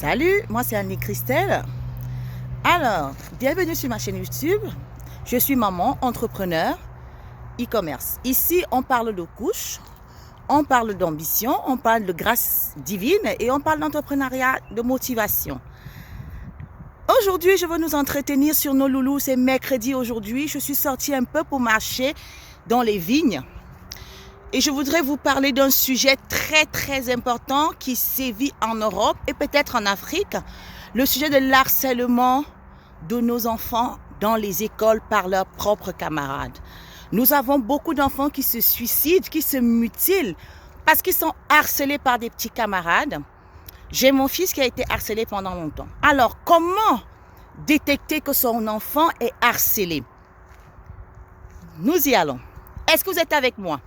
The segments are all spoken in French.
Salut, moi c'est Annie Christelle. Alors, bienvenue sur ma chaîne YouTube. Je suis maman, entrepreneur, e-commerce. Ici, on parle de couches, on parle d'ambition, on parle de grâce divine et on parle d'entrepreneuriat, de motivation. Aujourd'hui, je veux nous entretenir sur nos loulous. C'est mercredi aujourd'hui. Je suis sortie un peu pour marcher dans les vignes. Et je voudrais vous parler d'un sujet très important qui sévit en Europe et peut-être en Afrique. Le sujet de l'harcèlement de nos enfants dans les écoles par leurs propres camarades. Nous avons beaucoup d'enfants qui se suicident, qui se mutilent parce qu'ils sont harcelés par des petits camarades. J'ai mon fils qui a été harcelé pendant longtemps. Alors, comment détecter que son enfant est harcelé? Nous y allons. Est-ce que vous êtes avec moi?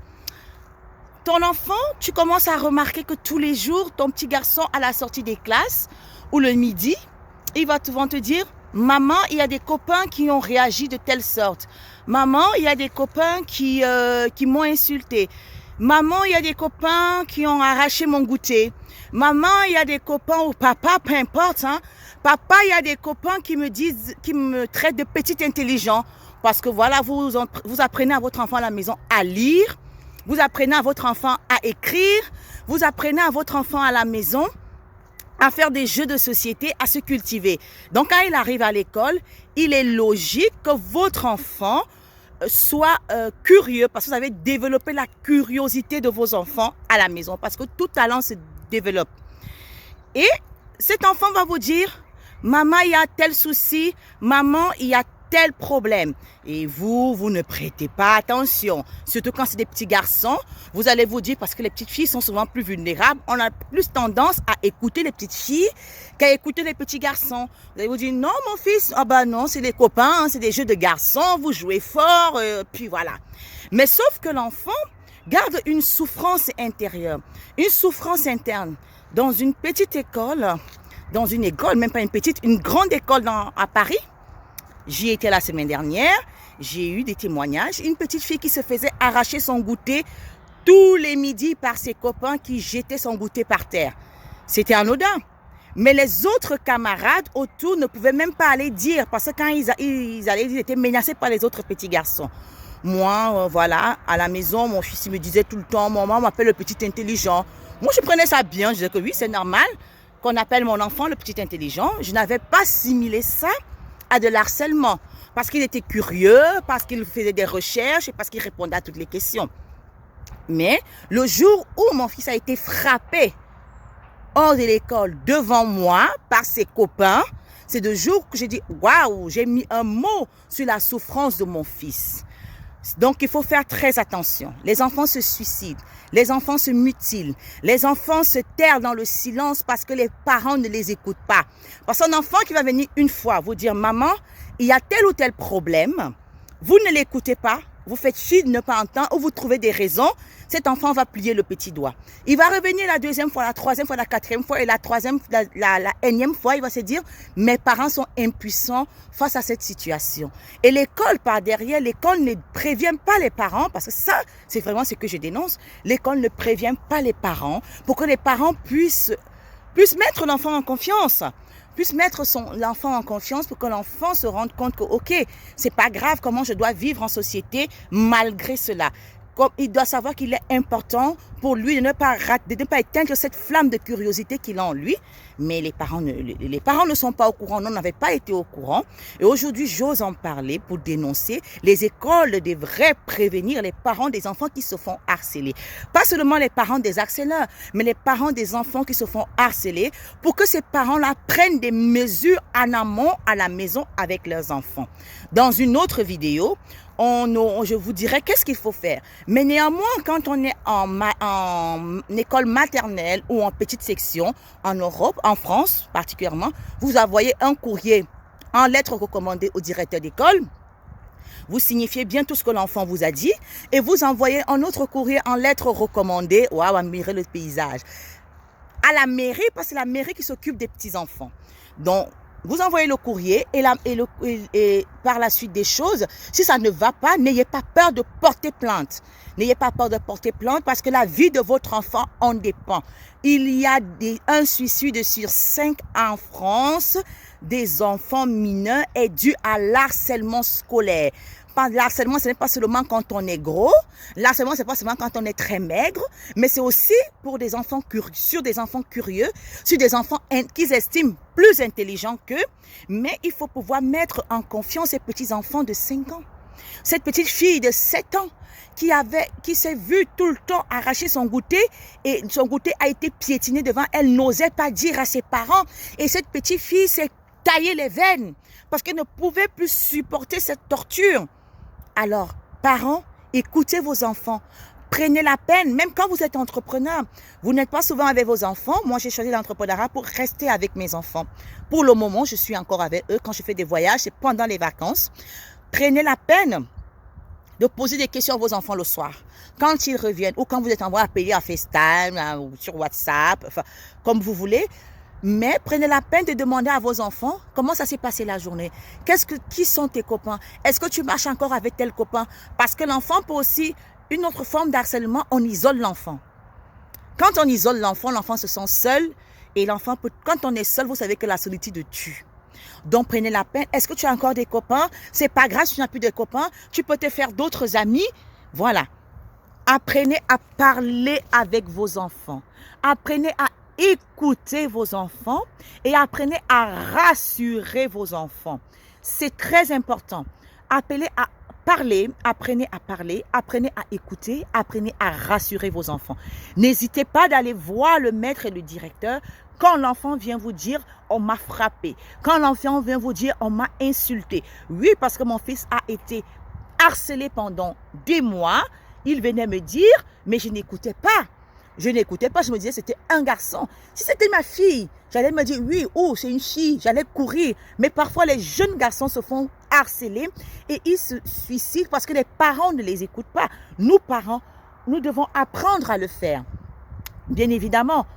Ton enfant, tu commences à remarquer que tous les jours, ton petit garçon à la sortie des classes ou le midi, il va souvent te dire « Maman, il y a des copains qui ont réagi de telle sorte. Maman, il y a des copains qui m'ont insulté. Maman, il y a des copains qui ont arraché mon goûter. Maman, il y a des copains ou papa, peu importe. Hein. Papa, il y a des copains qui me traitent de petit intelligent. Parce que voilà, vous apprenez à votre enfant à la maison à lire. Vous apprenez à votre enfant à écrire, vous apprenez à votre enfant à la maison à faire des jeux de société, à se cultiver. Donc, quand il arrive à l'école, il est logique que votre enfant soit curieux parce que vous avez développé la curiosité de vos enfants à la maison parce que tout talent se développe. Et cet enfant va vous dire, maman, il y a tel souci, maman, il y a tel problème. Et vous ne prêtez pas attention. Surtout quand c'est des petits garçons, vous allez vous dire, parce que les petites filles sont souvent plus vulnérables, on a plus tendance à écouter les petites filles qu'à écouter les petits garçons. Vous allez vous dire, non mon fils, ah ben non, c'est des copains, hein, c'est des jeux de garçons, vous jouez fort, puis voilà. Mais sauf que l'enfant garde une souffrance intérieure, une souffrance interne. Dans une petite école, même pas une petite, une grande école à Paris, j'y étais la semaine dernière, j'ai eu des témoignages. Une petite fille qui se faisait arracher son goûter tous les midis par ses copains qui jetaient son goûter par terre. C'était anodin. Mais les autres camarades autour ne pouvaient même pas aller dire parce que quand ils allaient, ils étaient menacés par les autres petits garçons. Moi, voilà, à la maison, mon fils me disait tout le temps, maman m'appelle le petit intelligent. Moi, je prenais ça bien. Je disais que oui, c'est normal qu'on appelle mon enfant le petit intelligent. Je n'avais pas assimilé ça à de l'harcèlement, parce qu'il était curieux, parce qu'il faisait des recherches et parce qu'il répondait à toutes les questions. Mais le jour où mon fils a été frappé hors de l'école devant moi par ses copains, c'est le jour que j'ai dit waouh, j'ai mis un mot sur la souffrance de mon fils. Donc, il faut faire très attention. Les enfants se suicident, les enfants se mutilent, les enfants se terrent dans le silence parce que les parents ne les écoutent pas. Parce qu'un enfant qui va venir une fois vous dire « Maman, il y a tel ou tel problème », vous ne l'écoutez pas, vous faites fi de ne pas entendre ou vous trouvez des raisons, cet enfant va plier le petit doigt. Il va revenir la deuxième fois, la troisième fois, la quatrième fois et la énième fois, il va se dire « Mes parents sont impuissants face à cette situation ». Et l'école, par derrière, l'école ne prévient pas les parents, parce que ça, c'est vraiment ce que je dénonce, l'école ne prévient pas les parents pour que les parents puissent mettre l'enfant en confiance. Puisse mettre l'enfant en confiance pour que l'enfant se rende compte que, ok, c'est pas grave comment je dois vivre en société malgré cela. Comme il doit savoir qu'il est important pour lui de ne pas éteindre cette flamme de curiosité qu'il a en lui. Mais les parents ne sont pas au courant, non, n'avaient pas été au courant. Et aujourd'hui, j'ose en parler pour dénoncer. Les écoles devraient prévenir les parents des enfants qui se font harceler. Pas seulement les parents des harceleurs, mais les parents des enfants qui se font harceler pour que ces parents-là prennent des mesures en amont à la maison avec leurs enfants. Dans une autre vidéo, je vous dirai qu'est-ce qu'il faut faire. Mais néanmoins, quand on est en école maternelle ou en petite section, en Europe, en France particulièrement, vous envoyez un courrier en lettres recommandées au directeur d'école. Vous signifiez bien tout ce que l'enfant vous a dit et vous envoyez un autre courrier en lettres recommandées. Waouh, admirez le paysage. À la mairie, parce que c'est la mairie qui s'occupe des petits-enfants. Donc, Vous envoyez le courrier et par la suite des choses, si ça ne va pas, n'ayez pas peur de porter plainte. N'ayez pas peur de porter plainte parce que la vie de votre enfant en dépend. Il y a un suicide sur 5 en France des enfants mineurs est dû à l'harcèlement scolaire. L'harcèlement, ce n'est pas seulement quand on est gros. L'harcèlement, ce n'est pas seulement quand on est très maigre. Mais c'est aussi pour des enfants sur des enfants curieux, sur des enfants qu'ils estiment plus intelligents qu'eux. Mais il faut pouvoir mettre en confiance ces petits-enfants de 5 ans. Cette petite fille de 7 ans qui s'est vue tout le temps arracher son goûter et son goûter a été piétiné devant elle, n'osait pas dire à ses parents. Et cette petite fille s'est taillée les veines parce qu'elle ne pouvait plus supporter cette torture. Alors, parents, écoutez vos enfants. Prenez la peine, même quand vous êtes entrepreneur. Vous n'êtes pas souvent avec vos enfants. Moi, j'ai choisi l'entrepreneuriat pour rester avec mes enfants. Pour le moment, je suis encore avec eux. Quand je fais des voyages, c'est pendant les vacances. Prenez la peine de poser des questions à vos enfants le soir. Quand ils reviennent ou quand vous êtes envoyé appeler à FaceTime ou sur WhatsApp, enfin, comme vous voulez. Mais prenez la peine de demander à vos enfants comment ça s'est passé la journée. Qui sont tes copains? Est-ce que tu marches encore avec tel copain? Parce que l'enfant peut aussi, une autre forme d'harcèlement, on isole l'enfant. Quand on isole l'enfant, l'enfant se sent seul. Et l'enfant peut, quand on est seul, vous savez que la solitude tue. Donc prenez la peine. Est-ce que tu as encore des copains? C'est pas grave si tu n'as plus de copains. Tu peux te faire d'autres amis. Voilà. Apprenez à parler avec vos enfants. Apprenez à écoutez vos enfants et apprenez à rassurer vos enfants. C'est très important. Apprenez à parler, apprenez à écouter, apprenez à rassurer vos enfants. N'hésitez pas d'aller voir le maître et le directeur quand l'enfant vient vous dire « on m'a frappé », quand l'enfant vient vous dire « on m'a insulté ». Oui, parce que mon fils a été harcelé pendant des mois, il venait me dire « mais je n'écoutais pas ». Je n'écoutais pas, je me disais c'était un garçon. Si c'était ma fille, j'allais me dire oui, oh c'est une fille, j'allais courir. Mais parfois les jeunes garçons se font harceler et ils se suicident parce que les parents ne les écoutent pas. Nous parents, nous devons apprendre à le faire. Bien évidemment,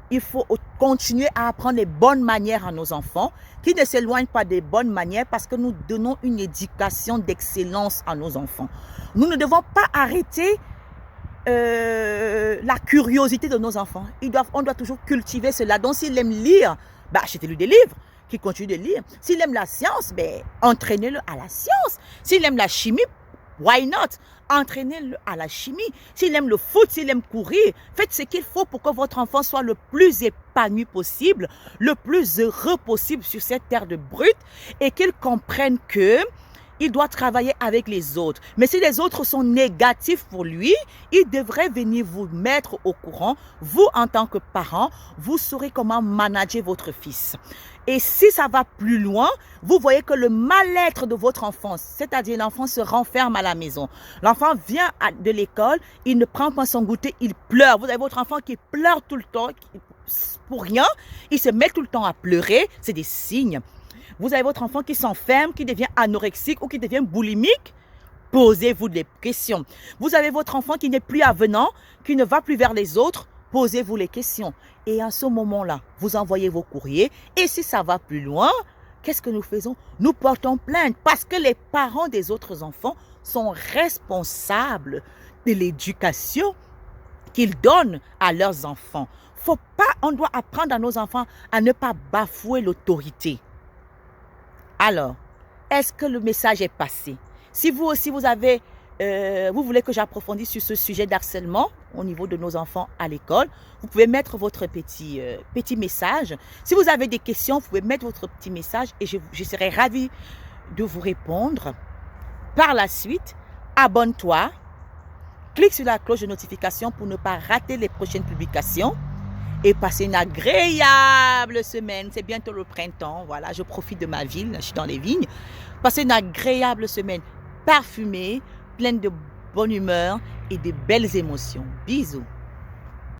il faut continuer à apprendre les bonnes manières à nos enfants qui ne s'éloignent pas des bonnes manières parce que nous donnons une éducation d'excellence à nos enfants. Nous ne devons pas arrêter la curiosité de nos enfants. On doit toujours cultiver cela. Donc, s'il aime lire, achetez-lui des livres, qu'il continue de lire. S'il aime la science, entraînez-le à la science. S'il aime la chimie, why not? Entraînez-le à la chimie. S'il aime le foot, s'il aime courir, faites ce qu'il faut pour que votre enfant soit le plus épanoui possible, le plus heureux possible sur cette terre de brut et qu'il comprenne que il doit travailler avec les autres. Mais si les autres sont négatifs pour lui, il devrait venir vous mettre au courant. Vous, en tant que parent, vous saurez comment manager votre fils. Et si ça va plus loin, vous voyez que le mal-être de votre enfant, c'est-à-dire l'enfant se renferme à la maison. L'enfant vient de l'école, il ne prend pas son goûter, il pleure. Vous avez votre enfant qui pleure tout le temps, pour rien. Il se met tout le temps à pleurer. C'est des signes. Vous avez votre enfant qui s'enferme, qui devient anorexique ou qui devient boulimique. Posez-vous des questions. Vous avez votre enfant qui n'est plus avenant, qui ne va plus vers les autres. Posez-vous les questions. Et à ce moment-là, vous envoyez vos courriers. Et si ça va plus loin, qu'est-ce que nous faisons? Nous portons plainte parce que les parents des autres enfants sont responsables de l'éducation qu'ils donnent à leurs enfants. On doit apprendre à nos enfants à ne pas bafouer l'autorité. Alors, est-ce que le message est passé? Si vous aussi, vous voulez que j'approfondisse sur ce sujet d'harcèlement au niveau de nos enfants à l'école, vous pouvez mettre votre petit message. Si vous avez des questions, vous pouvez mettre votre petit message et je serai ravie de vous répondre. Par la suite, abonne-toi, clique sur la cloche de notification pour ne pas rater les prochaines publications. Et passez une agréable semaine. C'est bientôt le printemps. Voilà, je profite de ma ville. Je suis dans les vignes. Passez une agréable semaine parfumée, pleine de bonne humeur et de belles émotions. Bisous.